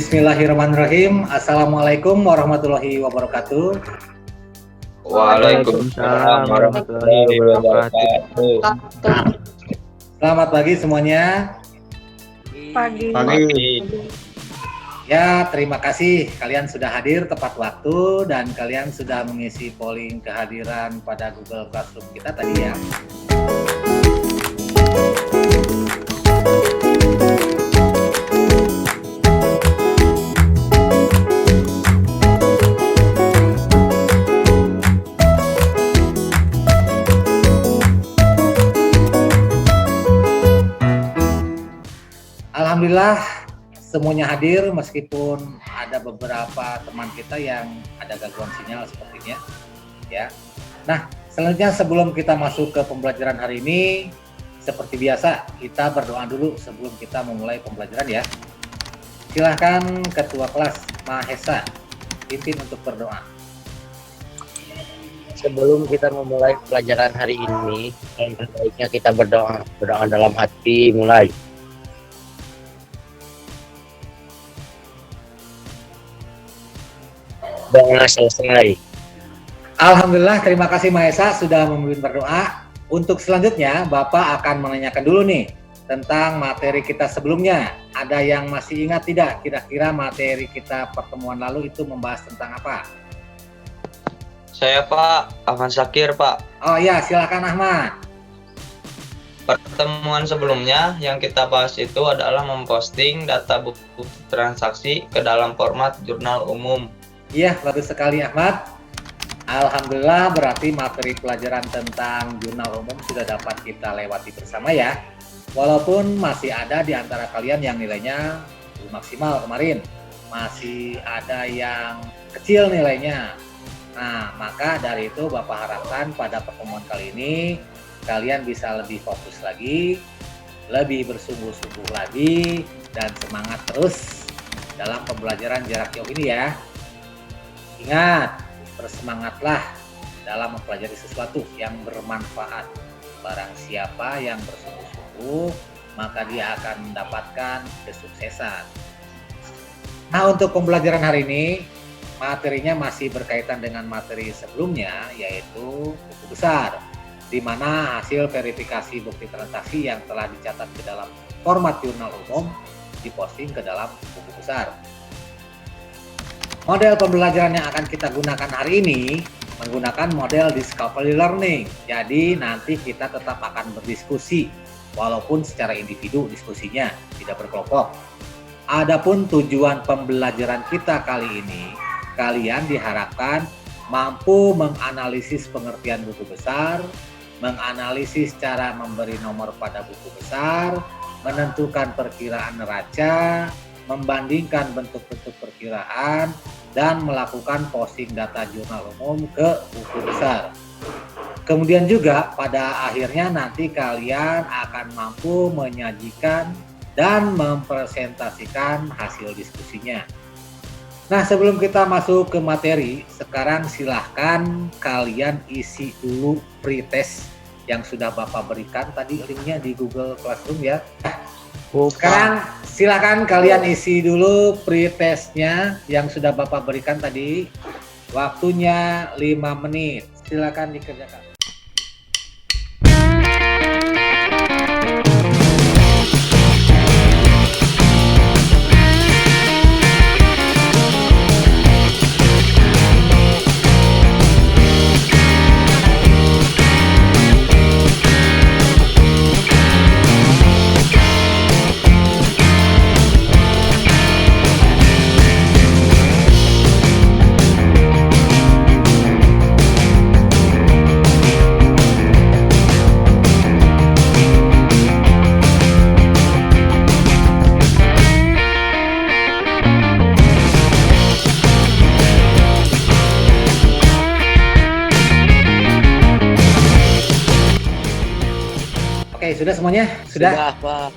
Bismillahirrahmanirrahim. Assalamualaikum warahmatullahi wabarakatuh. Waalaikumsalam warahmatullahi wabarakatuh. Selamat pagi semuanya. Pagi. Ya, terima kasih kalian sudah hadir tepat waktu dan kalian sudah mengisi polling kehadiran pada Google Classroom kita tadi ya. Alhamdulillah semuanya hadir meskipun ada beberapa teman kita yang ada gangguan sinyal sepertinya ya. Nah, selanjutnya sebelum kita masuk ke pembelajaran hari ini, seperti biasa kita berdoa dulu sebelum kita memulai pembelajaran ya. Silahkan Ketua Kelas Mahesa pimpin untuk berdoa. Sebelum kita memulai pelajaran hari ini, baiknya kita berdoa dalam hati mulai. Doa selesai. Alhamdulillah, terima kasih Mahesa sudah memimpin berdoa. Untuk selanjutnya, Bapak akan menanyakan dulu nih tentang materi kita sebelumnya. Ada yang masih ingat tidak? Kira-kira materi kita pertemuan lalu itu membahas tentang apa? Saya Pak, Ahmad Syakir Pak. Oh ya, silakan Ahmad. Pertemuan sebelumnya yang kita bahas itu adalah memposting data buku transaksi ke dalam format jurnal umum. Iya, bagus sekali Ahmad. Alhamdulillah berarti materi pelajaran tentang jurnal umum sudah dapat kita lewati bersama ya. Walaupun masih ada di antara kalian yang nilainya belum maksimal kemarin. Masih ada yang kecil nilainya. Nah, maka dari itu Bapak harapkan pada pertemuan kali ini kalian bisa lebih fokus lagi, lebih bersungguh-sungguh lagi, dan semangat terus dalam pembelajaran jarak jauh ini ya. Ingat, bersemangatlah dalam mempelajari sesuatu yang bermanfaat. Barang siapa yang bersungguh-sungguh, maka dia akan mendapatkan kesuksesan. Nah, untuk pembelajaran hari ini, materinya masih berkaitan dengan materi sebelumnya, yaitu buku besar, di mana hasil verifikasi bukti transaksi yang telah dicatat ke dalam format jurnal umum diposting ke dalam buku besar. Model pembelajaran yang akan kita gunakan hari ini menggunakan model discovery learning. Jadi nanti kita tetap akan berdiskusi walaupun secara individu diskusinya tidak berkelompok. Adapun tujuan pembelajaran kita kali ini, kalian diharapkan mampu menganalisis pengertian buku besar, menganalisis cara memberi nomor pada buku besar, menentukan perkiraan neraca, membandingkan bentuk-bentuk perkiraan, dan melakukan posting data jurnal umum ke buku besar. Kemudian juga pada akhirnya nanti kalian akan mampu menyajikan dan mempresentasikan hasil diskusinya. Nah, sebelum kita masuk ke materi, sekarang silahkan kalian isi dulu pretest yang sudah Bapak berikan tadi linknya di Google Classroom ya. Sekarang silakan kalian isi dulu pretestnya yang sudah Bapak berikan tadi. Waktunya 5 menit. Silakan dikerjakan. Oke, sudah semuanya? Sudah Pak.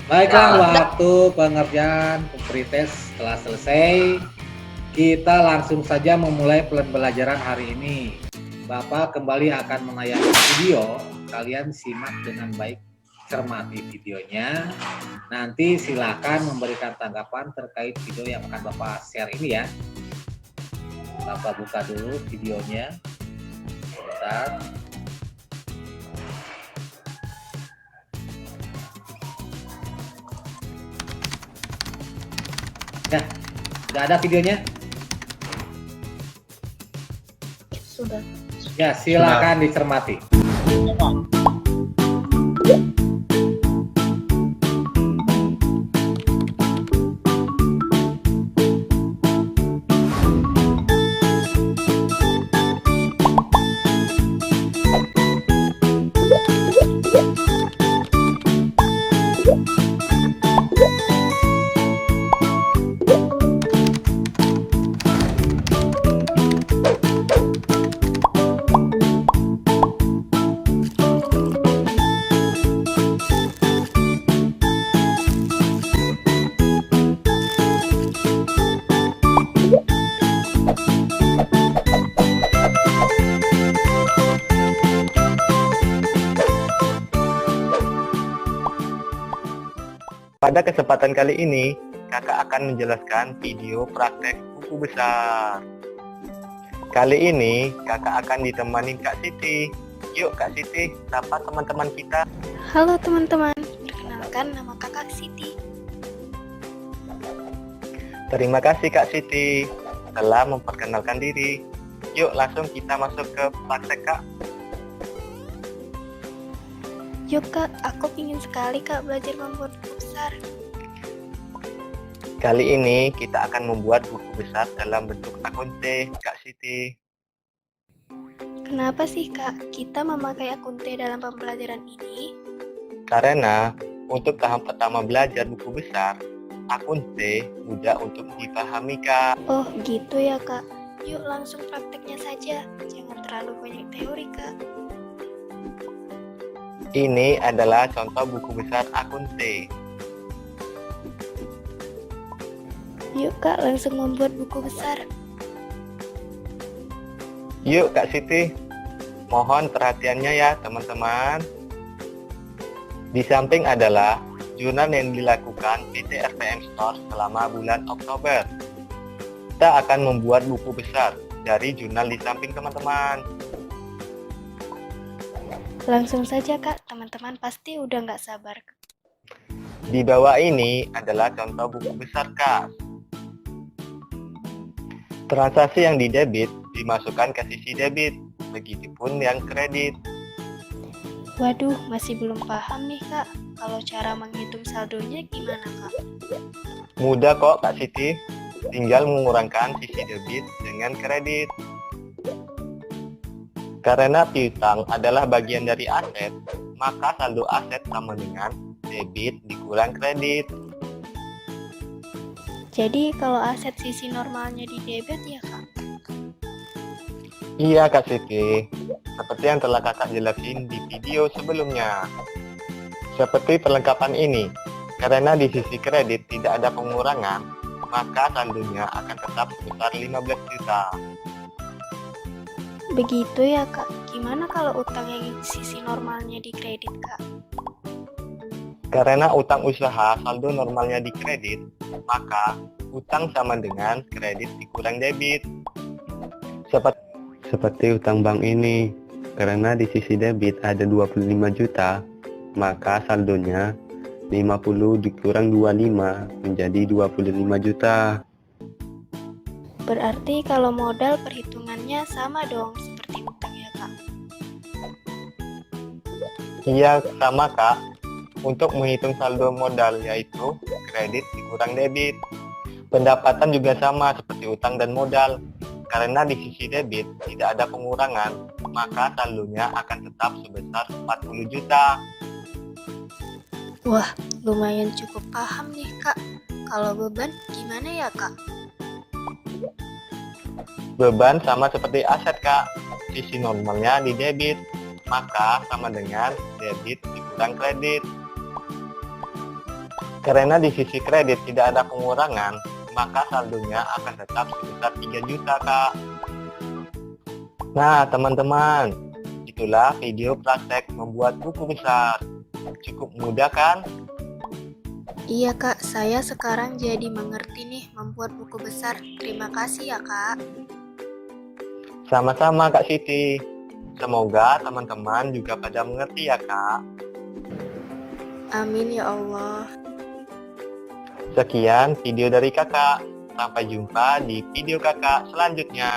Baiklah, waktu pengerjaan pretest telah selesai. Kita langsung saja memulai pembelajaran hari ini. Bapak kembali akan menayangkan video. Kalian simak dengan baik cermati videonya. Nanti silakan memberikan tanggapan terkait video yang akan Bapak share ini ya. Bapak buka dulu videonya. Bentar. Nah, sudah ada videonya? Sudah. Ya, silakan dicermati. Pada kesempatan kali ini, kakak akan menjelaskan video praktek buku besar. Kali ini, kakak akan ditemani Kak Siti. Yuk Kak Siti, sapa teman-teman kita. Halo teman-teman, perkenalkan nama kakak Siti. Terima kasih Kak Siti telah memperkenalkan diri. Yuk langsung kita masuk ke praktek Kak. Yuk kak, aku ingin sekali kak belajar membuat buku besar. Kali ini kita akan membuat buku besar dalam bentuk akun T, Kak Siti. Kenapa sih kak kita memakai akun T dalam pembelajaran ini? Karena untuk tahap pertama belajar buku besar, akun T mudah untuk dipahami Kak. Oh gitu ya kak. Yuk langsung prakteknya saja, jangan terlalu banyak teori kak. Ini adalah contoh buku besar akun T. Yuk kak langsung membuat buku besar. Yuk Kak Siti, mohon perhatiannya ya teman-teman. Di samping adalah jurnal yang dilakukan PT RPM Store selama bulan Oktober. Kita akan membuat buku besar dari jurnal di samping teman-teman. Langsung saja kak, teman-teman pasti udah nggak sabar. Di bawah ini adalah contoh buku besar Kak. Transaksi yang di debit dimasukkan ke sisi debit, begitupun yang kredit. Waduh, masih belum paham nih kak. Kalau cara menghitung saldonya gimana kak? Mudah kok Kak Siti, tinggal mengurangkan sisi debit dengan kredit. Karena piutang adalah bagian dari aset, maka saldo aset sama dengan debit dikurang kredit. Jadi kalau aset sisi normalnya di debit ya kak? Iya Kak Siti, seperti yang telah kakak jelasin di video sebelumnya. Seperti perlengkapan ini, karena di sisi kredit tidak ada pengurangan, maka saldonya akan tetap sebesar 15 juta. Begitu ya kak, gimana kalau utang yang sisi normalnya di kredit kak? Karena utang usaha saldo normalnya di kredit, maka utang sama dengan kredit dikurang debit. Seperti utang bank ini, karena di sisi debit ada 25 juta, maka saldonya 50 dikurang 25 menjadi 25 juta. Berarti kalau modal perhitungannya sama dong seperti utang ya kak? Iya sama Kak, untuk menghitung saldo modal yaitu kredit dikurang debit. Pendapatan juga sama seperti utang dan modal. Karena di sisi debit tidak ada pengurangan, maka saldonya akan tetap sebesar 40 juta. Wah, lumayan cukup paham nih kak. Kalau beban gimana ya kak? Beban sama seperti aset Kak, sisi normalnya di debit, maka sama dengan debit dikurang kredit. Karena di sisi kredit tidak ada pengurangan, maka saldonya akan tetap sebesar 3 juta Kak. Nah teman-teman, itulah video praktek membuat buku besar. cukup mudah kan? Iya kak, saya sekarang jadi mengerti nih membuat buku besar. Terima kasih ya kak. Sama-sama Kak Siti. Semoga teman-teman juga pada mengerti ya Kak. Amin ya Allah. Sekian video dari Kakak. Sampai jumpa di video Kakak selanjutnya.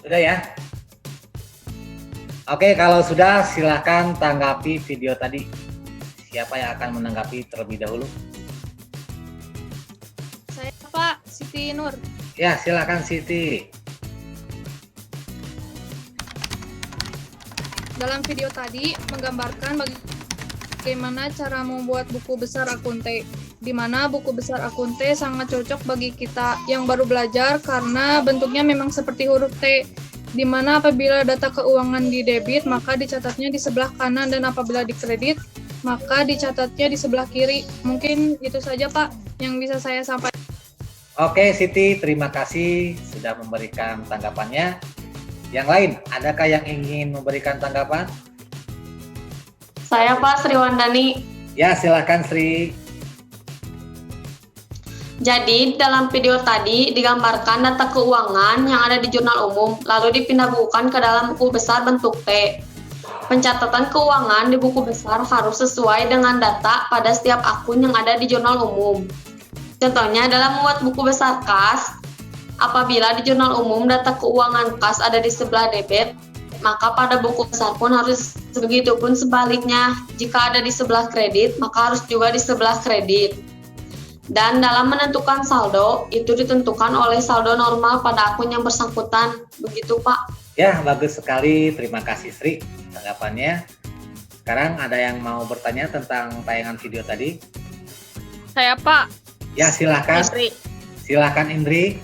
Sudah ya? Oke, kalau sudah silahkan tanggapi video tadi. Siapa yang akan menanggapi terlebih dahulu? Saya Pak, Siti Nur. Ya, silahkan Siti. Dalam video tadi menggambarkan bagaimana cara membuat buku besar akun T, di mana buku besar akun T sangat cocok bagi kita yang baru belajar karena bentuknya memang seperti huruf T, di mana apabila data keuangan di debit maka dicatatnya di sebelah kanan dan apabila di kredit maka dicatatnya di sebelah kiri. Mungkin itu saja Pak yang bisa saya sampaikan. Oke Siti, terima kasih sudah memberikan tanggapannya. Yang lain, adakah yang ingin memberikan tanggapan? Saya Pak Sriwandani. Ya, silahkan Sri. Jadi dalam video tadi digambarkan data keuangan yang ada di jurnal umum lalu dipindah bukukan ke dalam buku besar bentuk T. Pencatatan keuangan di buku besar harus sesuai dengan data pada setiap akun yang ada di jurnal umum. Contohnya dalam membuat buku besar kas, apabila di jurnal umum data keuangan kas ada di sebelah debit, maka pada buku besar pun harus begitu pun sebaliknya. Jika ada di sebelah kredit, maka harus juga di sebelah kredit. Dan dalam menentukan saldo, itu ditentukan oleh saldo normal pada akun yang bersangkutan. Begitu Pak. Ya, bagus sekali. Terima kasih Sri tanggapannya. Sekarang ada yang mau bertanya tentang tayangan video tadi? Saya Pak, Ya, silahkan. Istri. Silahkan Indri.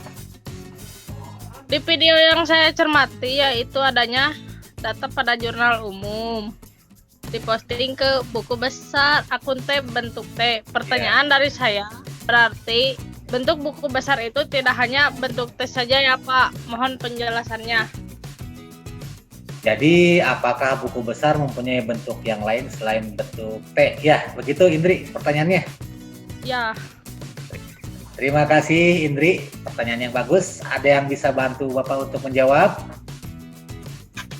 Di video yang saya cermati yaitu adanya data pada jurnal umum diposting ke buku besar akun T bentuk T. Pertanyaan dari saya, berarti bentuk buku besar itu tidak hanya bentuk T saja ya Pak? Mohon penjelasannya. Jadi, apakah buku besar mempunyai bentuk yang lain selain bentuk T? Ya, begitu Indri pertanyaannya. Ya, Terima kasih Indri, pertanyaan yang bagus. Ada yang bisa bantu Bapak untuk menjawab?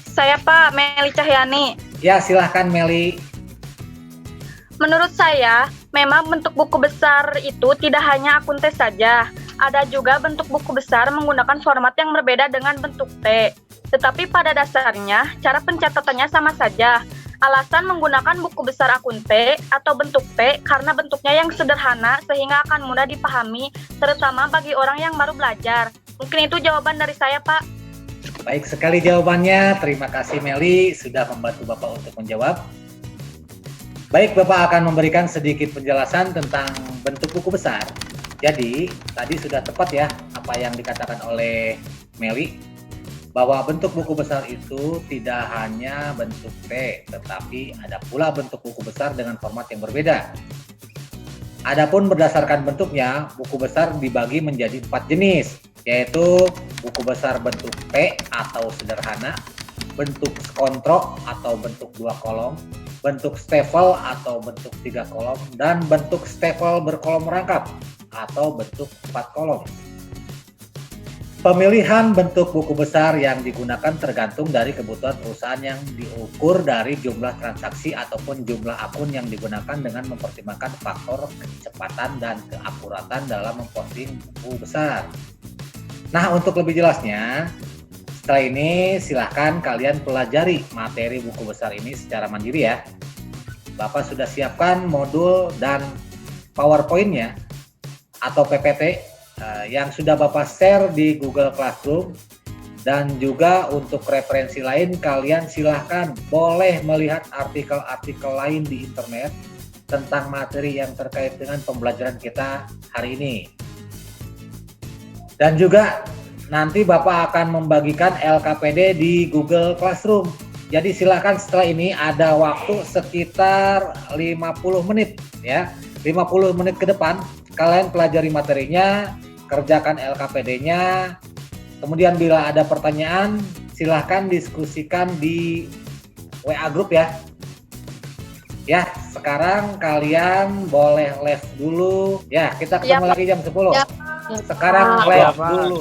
Saya Pak, Meli Cahyani. Ya, silahkan Meli. Menurut saya, memang bentuk buku besar itu tidak hanya akun T saja. Ada juga bentuk buku besar menggunakan format yang berbeda dengan bentuk T. Tetapi pada dasarnya, cara pencatatannya sama saja. Alasan menggunakan buku besar akun T atau bentuk T karena bentuknya yang sederhana sehingga akan mudah dipahami, terutama bagi orang yang baru belajar. Mungkin itu jawaban dari saya, Pak. Baik sekali jawabannya. Terima kasih Meli sudah membantu Bapak untuk menjawab. Baik, Bapak akan memberikan sedikit penjelasan tentang bentuk buku besar. Jadi, tadi sudah tepat ya apa yang dikatakan oleh Meli, bahwa bentuk buku besar itu tidak hanya bentuk T, tetapi ada pula bentuk buku besar dengan format yang berbeda. Adapun berdasarkan bentuknya, buku besar dibagi menjadi 4 jenis, yaitu buku besar bentuk T atau sederhana, bentuk skontro atau bentuk 2 kolom, bentuk stafel atau bentuk 3 kolom, dan bentuk stafel berkolom rangkap atau bentuk 4 kolom. Pemilihan bentuk buku besar yang digunakan tergantung dari kebutuhan perusahaan yang diukur dari jumlah transaksi ataupun jumlah akun yang digunakan dengan mempertimbangkan faktor kecepatan dan keakuratan dalam memposting buku besar. Nah, untuk lebih jelasnya, Setelah ini silahkan kalian pelajari materi buku besar ini secara mandiri ya. Bapak sudah siapkan modul dan PowerPoint-nya atau PPT yang sudah Bapak share di Google Classroom, dan juga untuk referensi lain kalian silahkan boleh melihat artikel-artikel lain di internet tentang materi yang terkait dengan pembelajaran kita hari ini. Dan juga nanti Bapak akan membagikan LKPD di Google Classroom. Jadi silahkan setelah ini ada waktu sekitar 50 menit ya. 50 menit ke depan kalian pelajari materinya, kerjakan LKPD-nya. Kemudian bila ada pertanyaan silahkan diskusikan di WA group ya. Ya, sekarang kalian boleh live dulu. Ya, kita ketemu lagi jam 10. Sekarang live dulu.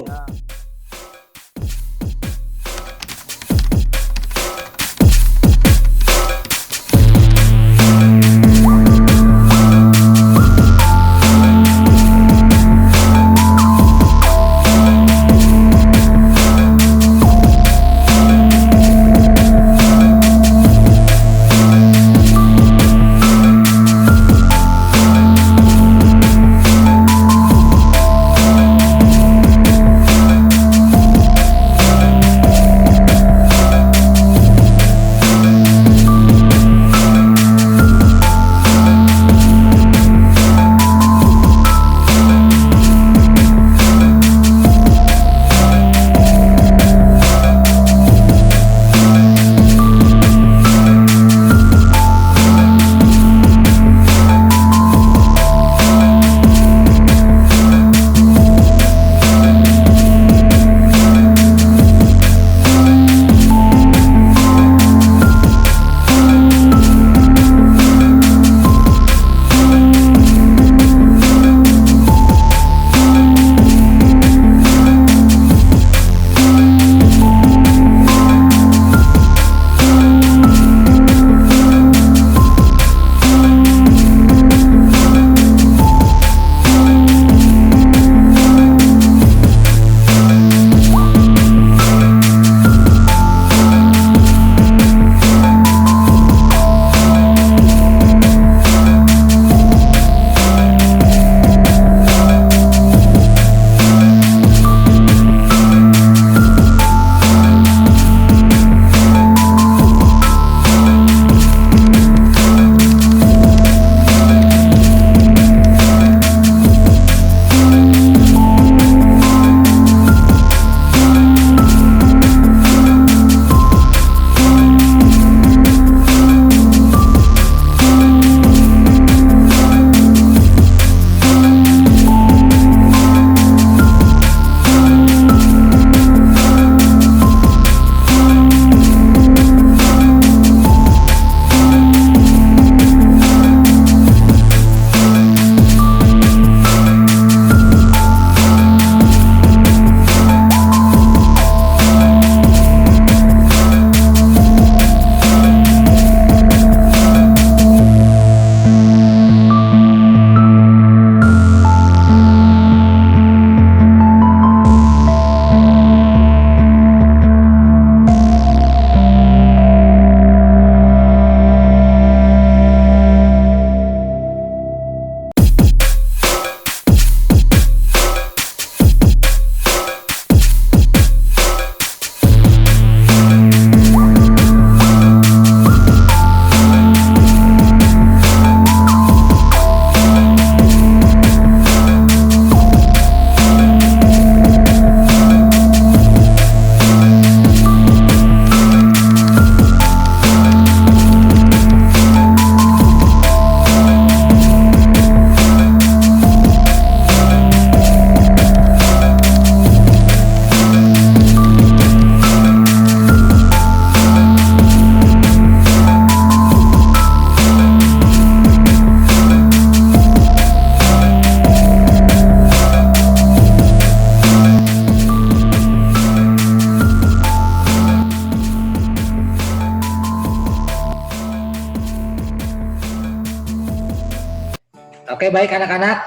Oke, baik anak-anak,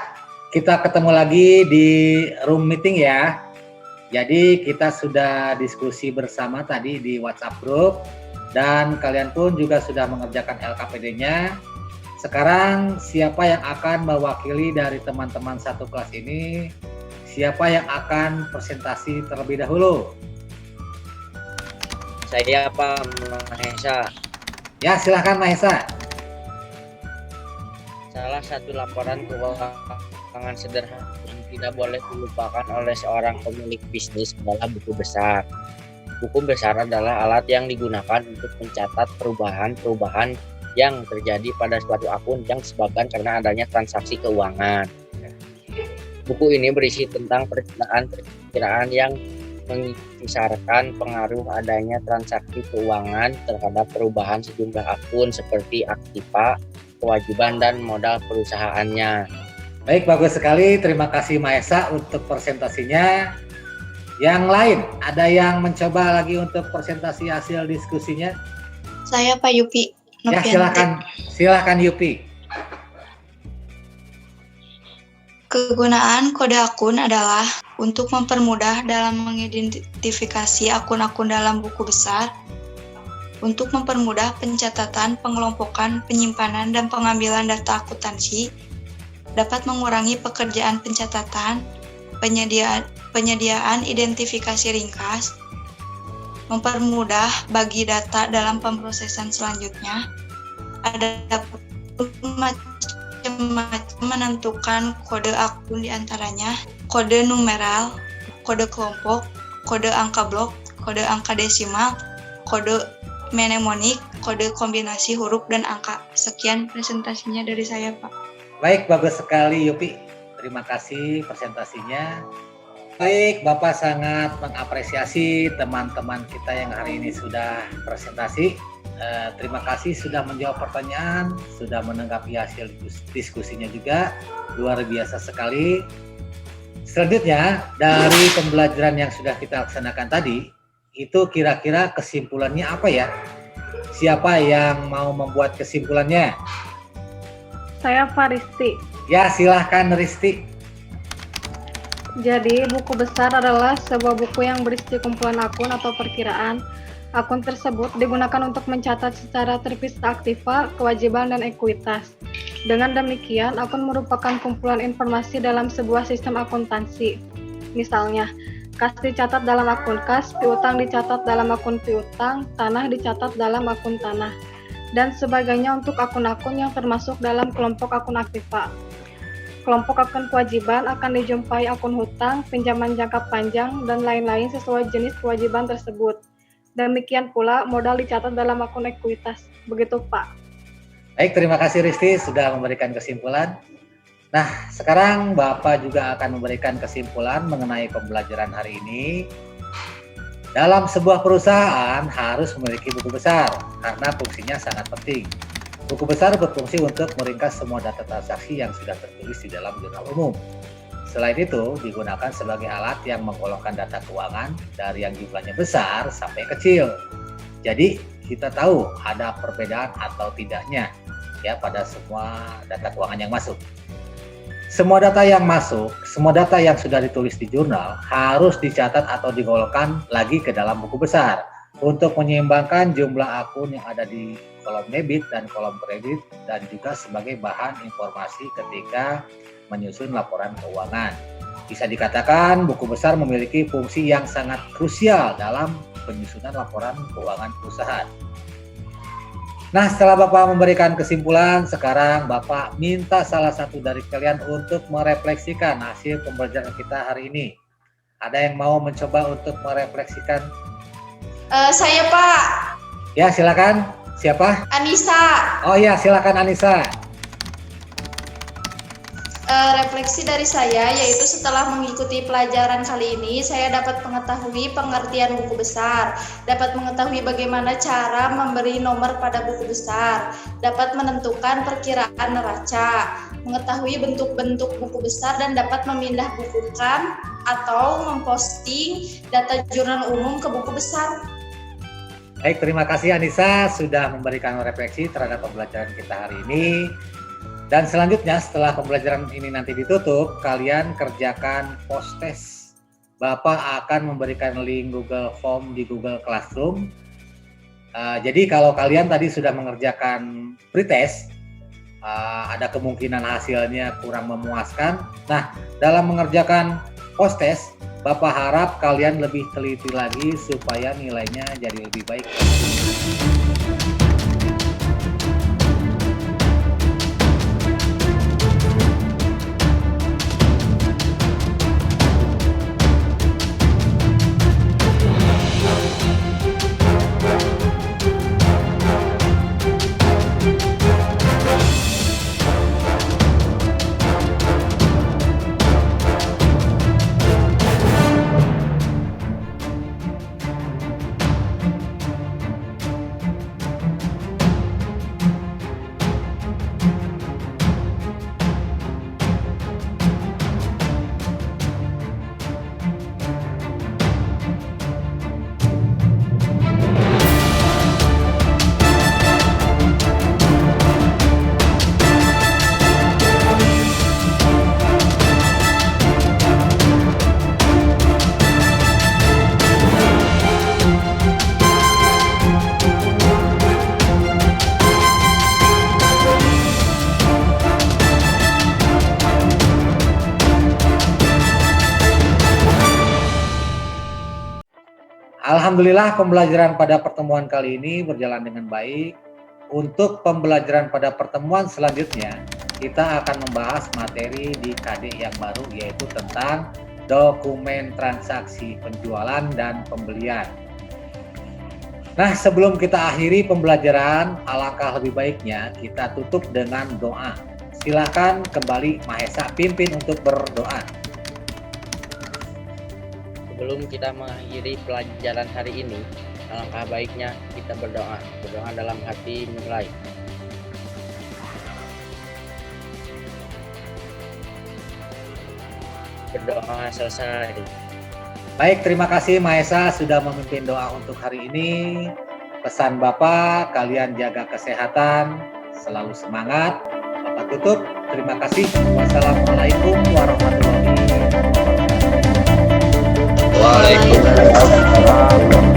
kita ketemu lagi di room meeting ya. Jadi kita sudah diskusi bersama tadi di WhatsApp group dan kalian pun juga sudah mengerjakan LKPD-nya. Sekarang siapa yang akan mewakili dari teman-teman satu kelas ini? Siapa yang akan presentasi terlebih dahulu? Saya Pak Mahesa. Ya, silahkan Mahesa. Salah satu laporan keuangan sederhana yang tidak boleh dilupakan oleh seorang pemilik bisnis adalah buku besar. Buku besar adalah alat yang digunakan untuk mencatat perubahan-perubahan yang terjadi pada suatu akun yang disebabkan karena adanya transaksi keuangan. Buku ini berisi tentang perkiraan yang mengisarkan pengaruh adanya transaksi keuangan terhadap perubahan sejumlah akun seperti aktiva, kewajiban, dan modal perusahaannya. Baik, bagus sekali. Terima kasih Mahesa untuk presentasinya. Yang lain, ada yang mencoba lagi untuk presentasi hasil diskusinya? Saya Pak Yupi. Ya, silakan Yupi. Kegunaan kode akun adalah untuk mempermudah dalam mengidentifikasi akun-akun dalam buku besar, untuk mempermudah pencatatan, pengelompokan, penyimpanan, dan pengambilan data akuntansi, dapat mengurangi pekerjaan pencatatan, penyediaan identifikasi ringkas, mempermudah bagi data dalam pemrosesan selanjutnya, ada menentukan kode akun diantaranya kode numeral, kode kelompok, kode angka blok, kode angka desimal, kode mnemonik, kode kombinasi huruf dan angka. Sekian presentasinya dari saya, Pak. Baik, bagus sekali Yupi. Terima kasih presentasinya. Baik, Bapak sangat mengapresiasi teman-teman kita yang hari ini sudah presentasi. Terima kasih sudah menjawab pertanyaan, sudah menanggapi hasil diskusinya juga, luar biasa sekali. Selanjutnya, dari pembelajaran yang sudah kita laksanakan tadi, itu kira-kira kesimpulannya apa ya? Siapa yang mau membuat kesimpulannya? Saya Faristi. Ya, silahkan Risti. Jadi, buku besar adalah sebuah buku yang berisi kumpulan akun atau perkiraan. Akun tersebut digunakan untuk mencatat secara terpisah aktiva, kewajiban, dan ekuitas. Dengan demikian, akun merupakan kumpulan informasi dalam sebuah sistem akuntansi. Misalnya, kas dicatat dalam akun kas, piutang dicatat dalam akun piutang, tanah dicatat dalam akun tanah, dan sebagainya untuk akun-akun yang termasuk dalam kelompok akun aktiva. Kelompok akun kewajiban akan dijumpai akun hutang, pinjaman jangka panjang, dan lain-lain sesuai jenis kewajiban tersebut. Demikian pula modal dicatat dalam akun ekuitas. Begitu, Pak. Baik, terima kasih Risti sudah memberikan kesimpulan. Nah, sekarang Bapak juga akan memberikan kesimpulan mengenai pembelajaran hari ini. Dalam sebuah perusahaan harus memiliki buku besar karena fungsinya sangat penting. Buku besar berfungsi untuk meringkas semua data transaksi yang sudah tertulis di dalam jurnal umum. Selain itu, digunakan sebagai alat yang menggolongkan data keuangan dari yang jumlahnya besar sampai kecil. Jadi, kita tahu ada perbedaan atau tidaknya ya pada semua data keuangan yang masuk. Semua data yang masuk, semua data yang sudah ditulis di jurnal harus dicatat atau digolongkan lagi ke dalam buku besar untuk menyeimbangkan jumlah akun yang ada di kolom debit dan kolom kredit dan juga sebagai bahan informasi ketika menyusun laporan keuangan. Bisa dikatakan buku besar memiliki fungsi yang sangat krusial dalam penyusunan laporan keuangan perusahaan. Nah, setelah Bapak memberikan kesimpulan, sekarang Bapak minta salah satu dari kalian untuk merefleksikan hasil pembelajaran kita hari ini. Ada yang mau mencoba untuk merefleksikan? Saya, Pak. Ya, silakan. Siapa? Anissa. Oh ya, silakan Anissa. Refleksi dari saya yaitu setelah mengikuti pelajaran kali ini saya dapat mengetahui pengertian buku besar, dapat mengetahui bagaimana cara memberi nomor pada buku besar, dapat menentukan perkiraan neraca, mengetahui bentuk-bentuk buku besar dan dapat memindahbukukan atau memposting data jurnal umum ke buku besar. Baik, terima kasih Anissa sudah memberikan refleksi terhadap pembelajaran kita hari ini. Dan selanjutnya setelah pembelajaran ini nanti ditutup, kalian kerjakan post test Bapak akan memberikan link Google Form di Google Classroom. Jadi kalau kalian tadi sudah mengerjakan pretest, ada kemungkinan hasilnya kurang memuaskan. Nah, dalam mengerjakan post-test, Bapak harap kalian lebih teliti lagi supaya nilainya jadi lebih baik. Alhamdulillah pembelajaran pada pertemuan kali ini berjalan dengan baik. Untuk pembelajaran pada pertemuan selanjutnya, kita akan membahas materi di KD yang baru, yaitu tentang dokumen transaksi penjualan dan pembelian. Nah, sebelum kita akhiri pembelajaran, alangkah lebih baiknya kita tutup dengan doa. Silakan kembali Mahesa pimpin untuk berdoa. Sebelum kita mengakhiri pelajaran hari ini, alangkah baiknya kita berdoa. Berdoa dalam hati mulai. Berdoa selesai. Baik, terima kasih Mahesa sudah memimpin doa untuk hari ini. Pesan Bapak, kalian jaga kesehatan, selalu semangat. Bapak tutup, terima kasih. Wassalamualaikum warahmatullahi wabarakatuh. Waalaikumsalam.